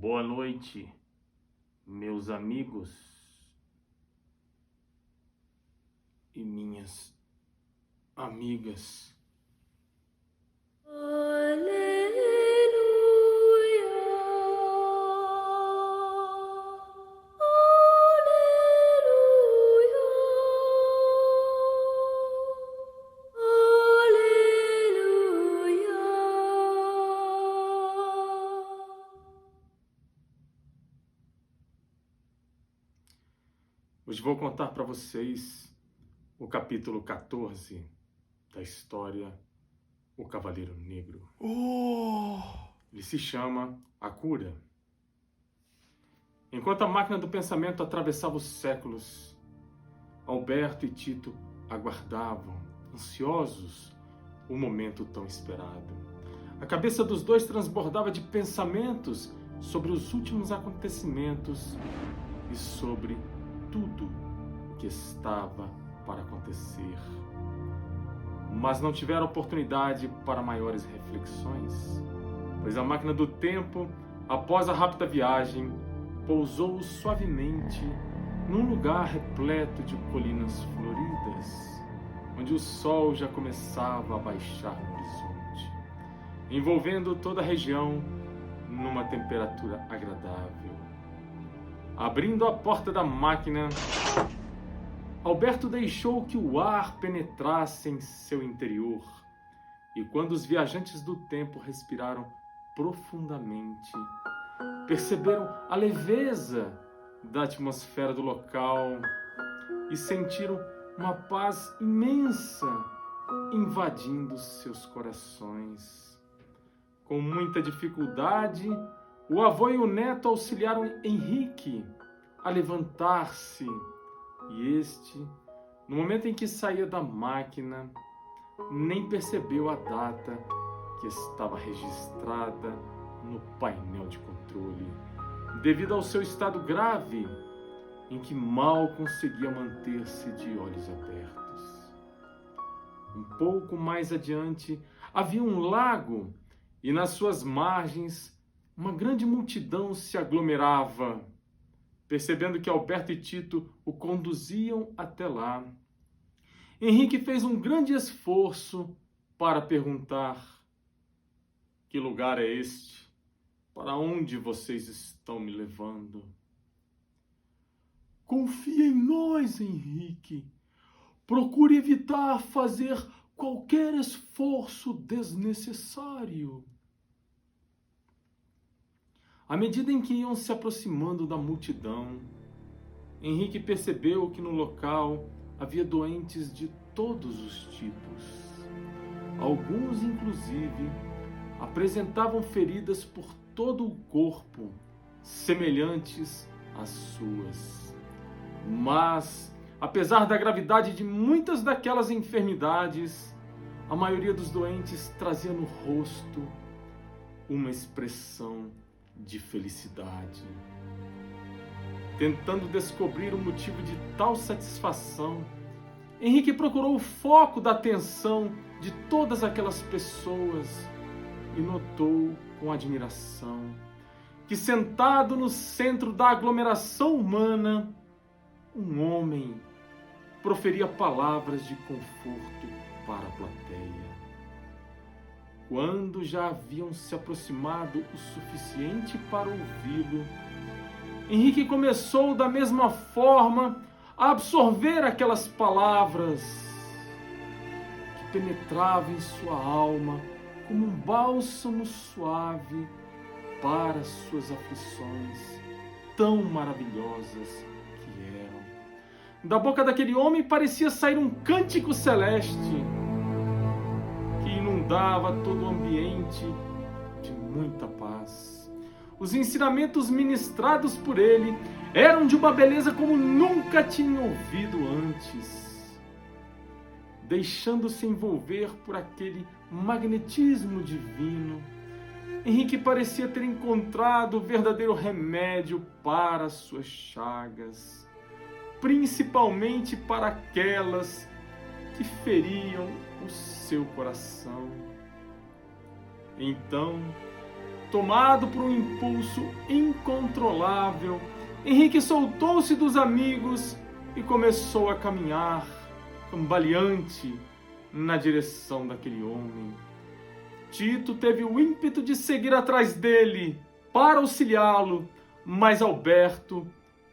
Boa noite, meus amigos e minhas amigas. Hoje vou contar para vocês o capítulo 14 da história O Cavaleiro Negro. Ele se chama A Cura. Enquanto a máquina do pensamento atravessava os séculos, Alberto e Tito aguardavam, ansiosos, o momento tão esperado. A cabeça dos dois transbordava de pensamentos sobre os últimos acontecimentos e sobre tudo o que estava para acontecer. Mas não tiveram oportunidade para maiores reflexões, pois a máquina do tempo, após a rápida viagem, pousou suavemente num lugar repleto de colinas floridas, onde o sol já começava a baixar no horizonte, envolvendo toda a região numa temperatura agradável. Abrindo a porta da máquina, Alberto deixou que o ar penetrasse em seu interior, e quando os viajantes do tempo respiraram profundamente, perceberam a leveza da atmosfera do local e sentiram uma paz imensa invadindo seus corações. Com muita dificuldade, o avô e o neto auxiliaram Henrique a levantar-se, e este, no momento em que saía da máquina, nem percebeu a data que estava registrada no painel de controle, devido ao seu estado grave, em que mal conseguia manter-se de olhos abertos. Um pouco mais adiante, havia um lago, e nas suas margens, uma grande multidão se aglomerava. Percebendo que Alberto e Tito o conduziam até lá, Henrique fez um grande esforço para perguntar: que lugar é este? Para onde vocês estão me levando? Confia em nós, Henrique. Procure evitar fazer qualquer esforço desnecessário. À medida em que iam se aproximando da multidão, Henrique percebeu que no local havia doentes de todos os tipos. Alguns, inclusive, apresentavam feridas por todo o corpo, semelhantes às suas. Mas, apesar da gravidade de muitas daquelas enfermidades, a maioria dos doentes trazia no rosto uma expressão de felicidade. Tentando descobrir o motivo de tal satisfação, Henrique procurou o foco da atenção de todas aquelas pessoas e notou com admiração que, sentado no centro da aglomeração humana, um homem proferia palavras de conforto para a plateia. Quando já haviam se aproximado o suficiente para ouvi-lo, Henrique começou da mesma forma a absorver aquelas palavras que penetravam em sua alma como um bálsamo suave para as suas aflições tão maravilhosas que eram. Da boca daquele homem parecia sair um cântico celeste que inundava todo o ambiente de muita paz. Os ensinamentos ministrados por ele eram de uma beleza como nunca tinha ouvido antes. Deixando-se envolver por aquele magnetismo divino, Henrique parecia ter encontrado o verdadeiro remédio para as suas chagas, principalmente para aquelas que feriam o seu coração. Então, Tomado por um impulso incontrolável, Henrique soltou-se dos amigos e começou a caminhar, cambaleante, na direção daquele homem. Tito teve o ímpeto de seguir atrás dele para auxiliá-lo, mas Alberto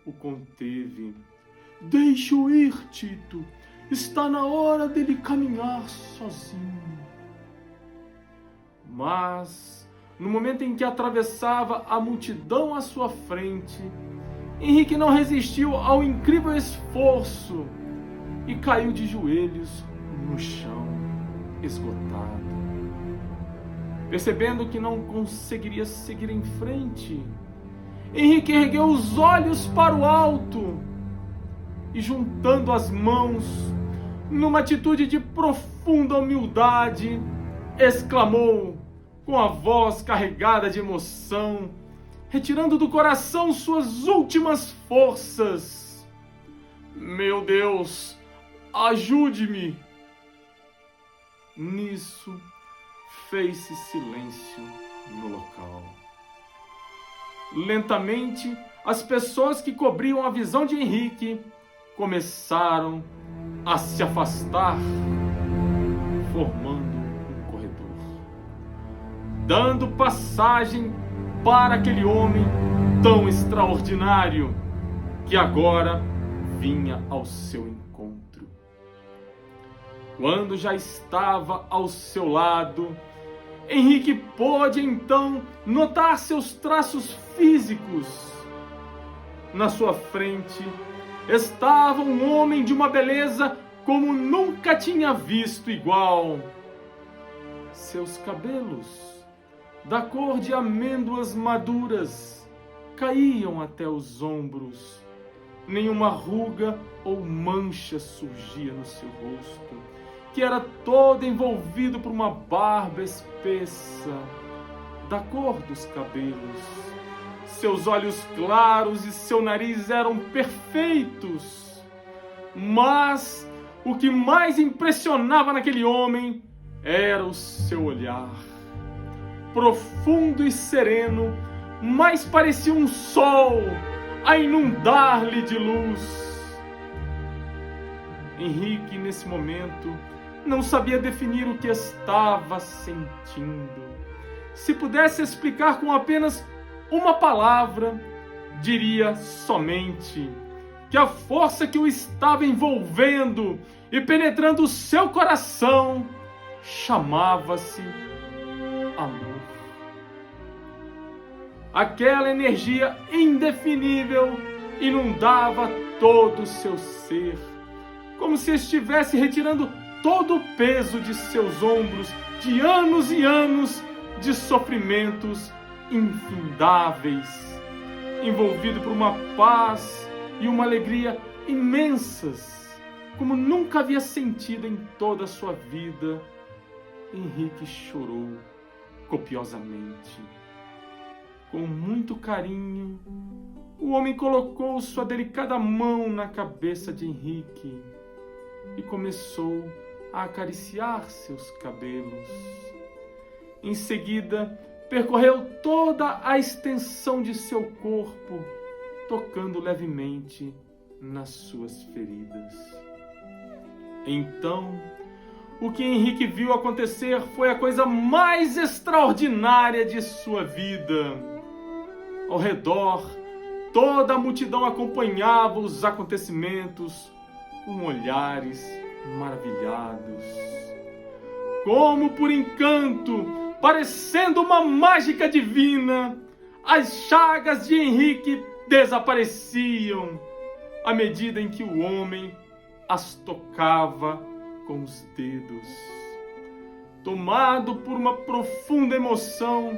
o conteve. Deixe-o ir, Tito. Está na hora dele caminhar sozinho. Mas, no momento em que atravessava a multidão à sua frente, Henrique não resistiu ao incrível esforço e caiu de joelhos no chão, esgotado. Percebendo que não conseguiria seguir em frente, Henrique ergueu os olhos para o alto e, juntando as mãos, numa atitude de profunda humildade, exclamou com a voz carregada de emoção, retirando do coração suas últimas forças: Meu Deus, ajude-me! Nisso, fez-se silêncio no local. Lentamente, as pessoas que cobriam a visão de Henrique começaram a se afastar, formando um corredor, dando passagem para aquele homem tão extraordinário que agora vinha ao seu encontro. Quando já estava ao seu lado, Henrique pôde então notar seus traços físicos. Na sua frente estava um homem de uma beleza como nunca tinha visto igual. Seus cabelos, da cor de amêndoas maduras, caíam até os ombros. Nenhuma ruga ou mancha surgia no seu rosto, que era todo envolvido por uma barba espessa, da cor dos cabelos. Seus olhos claros e seu nariz eram perfeitos. Mas o que mais impressionava naquele homem era o seu olhar. Profundo e sereno, mas parecia um sol a inundar-lhe de luz. Henrique, nesse momento, não sabia definir o que estava sentindo. Se pudesse explicar com apenas uma palavra, diria somente que a força que o estava envolvendo e penetrando o seu coração chamava-se amor. Aquela energia indefinível inundava todo o seu ser, como se estivesse retirando todo o peso de seus ombros, de anos e anos de sofrimentos infindáveis, envolvido por uma paz e uma alegria imensas, como nunca havia sentido em toda a sua vida. Henrique chorou copiosamente. Com muito carinho, o homem colocou sua delicada mão na cabeça de Henrique e começou a acariciar seus cabelos. Em seguida, percorreu toda a extensão de seu corpo, tocando levemente nas suas feridas. Então, o que Henrique viu acontecer foi a coisa mais extraordinária de sua vida. Ao redor, toda a multidão acompanhava os acontecimentos com olhares maravilhados. Como por encanto, parecendo uma mágica divina, as chagas de Henrique desapareciam à medida em que o homem as tocava com os dedos. Tomado por uma profunda emoção,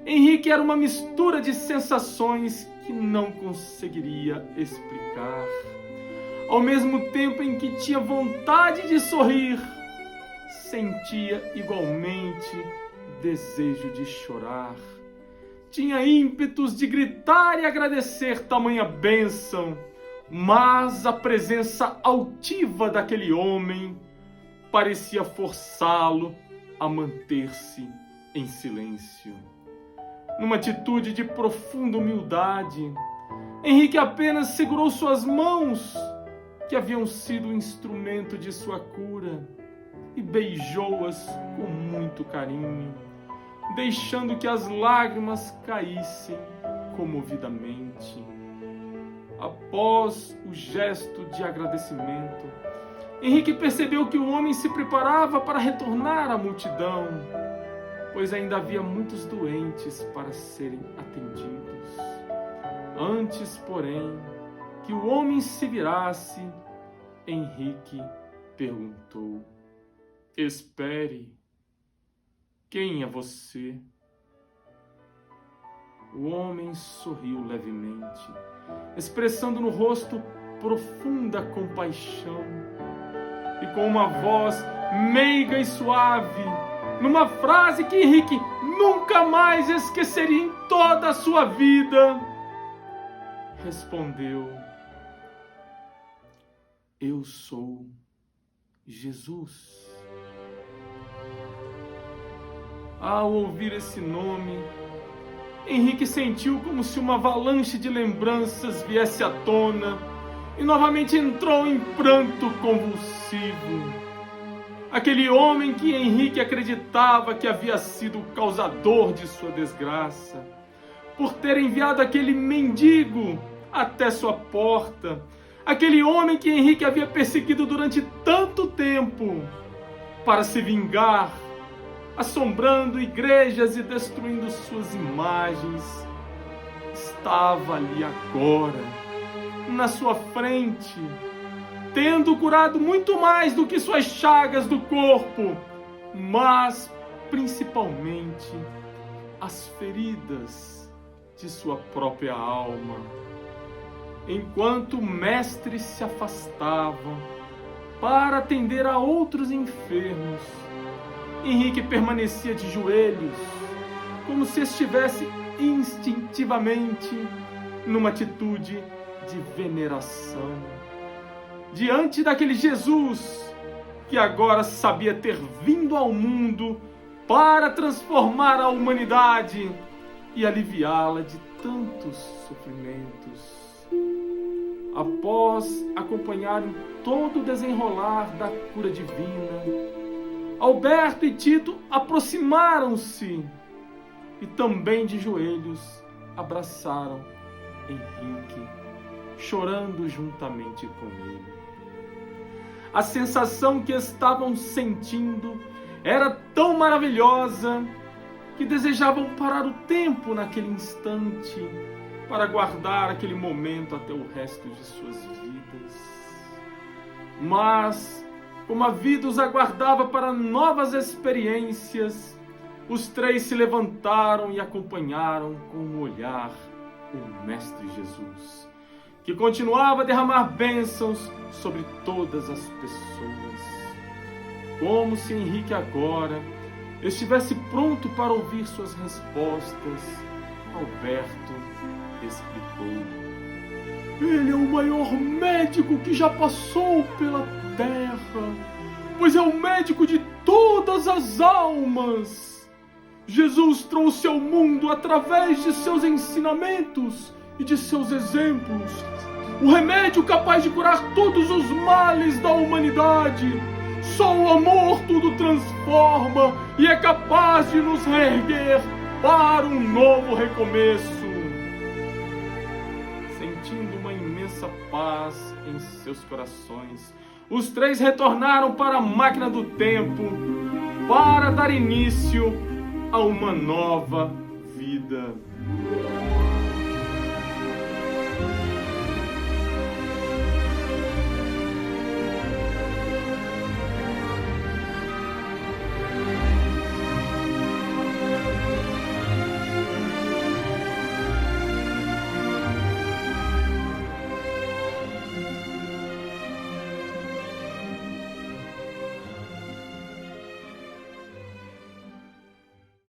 Henrique era uma mistura de sensações que não conseguiria explicar. Ao mesmo tempo em que tinha vontade de sorrir, sentia igualmente desejo de chorar. Tinha ímpetos de gritar e agradecer tamanha bênção, mas a presença altiva daquele homem parecia forçá-lo a manter-se em silêncio. numa atitude de profunda humildade, Henrique apenas segurou suas mãos, que haviam sido o instrumento de sua cura, e beijou-as com muito carinho, deixando que as lágrimas caíssem comovidamente. Após o gesto de agradecimento, Henrique percebeu que o homem se preparava para retornar à multidão, pois ainda havia muitos doentes para serem atendidos. Antes, porém, que o homem se virasse, Henrique perguntou: "Espere, quem é você?" O homem sorriu levemente, expressando no rosto profunda compaixão, e com uma voz meiga e suave, numa frase que Henrique nunca mais esqueceria em toda a sua vida, respondeu: "Eu sou Jesus." Ao ouvir esse nome, Henrique sentiu como se uma avalanche de lembranças viesse à tona e novamente entrou em pranto convulsivo. Aquele homem que Henrique acreditava que havia sido o causador de sua desgraça, por ter enviado aquele mendigo até sua porta, aquele homem que Henrique havia perseguido durante tanto tempo para se vingar, assombrando igrejas e destruindo suas imagens, estava ali agora, na sua frente, tendo curado muito mais do que suas chagas do corpo, mas principalmente as feridas de sua própria alma. Enquanto o mestre se afastava para atender a outros enfermos, Henrique permanecia de joelhos, como se estivesse instintivamente numa atitude de veneração, diante daquele Jesus que agora sabia ter vindo ao mundo para transformar a humanidade e aliviá-la de tantos sofrimentos. Após acompanharem todo o desenrolar da cura divina, Alberto e Tito aproximaram-se e também de joelhos abraçaram Henrique, chorando juntamente com ele. A sensação que estavam sentindo era tão maravilhosa que desejavam parar o tempo naquele instante para guardar aquele momento até o resto de suas vidas. Mas, como a vida os aguardava para novas experiências, os três se levantaram e acompanharam com o olhar o Mestre Jesus, que continuava a derramar bênçãos sobre todas as pessoas. Como se Henrique agora estivesse pronto para ouvir suas respostas, Alberto explicou: "Ele é o maior médico que já passou pela terra, pois é o médico de todas as almas. Jesus trouxe ao mundo, através de seus ensinamentos e de seus exemplos, o remédio capaz de curar todos os males da humanidade. Só o amor tudo transforma e é capaz de nos reerguer para um novo recomeço." Sentindo uma imensa paz em seus corações, os três retornaram para a máquina do tempo para dar início a uma nova vida.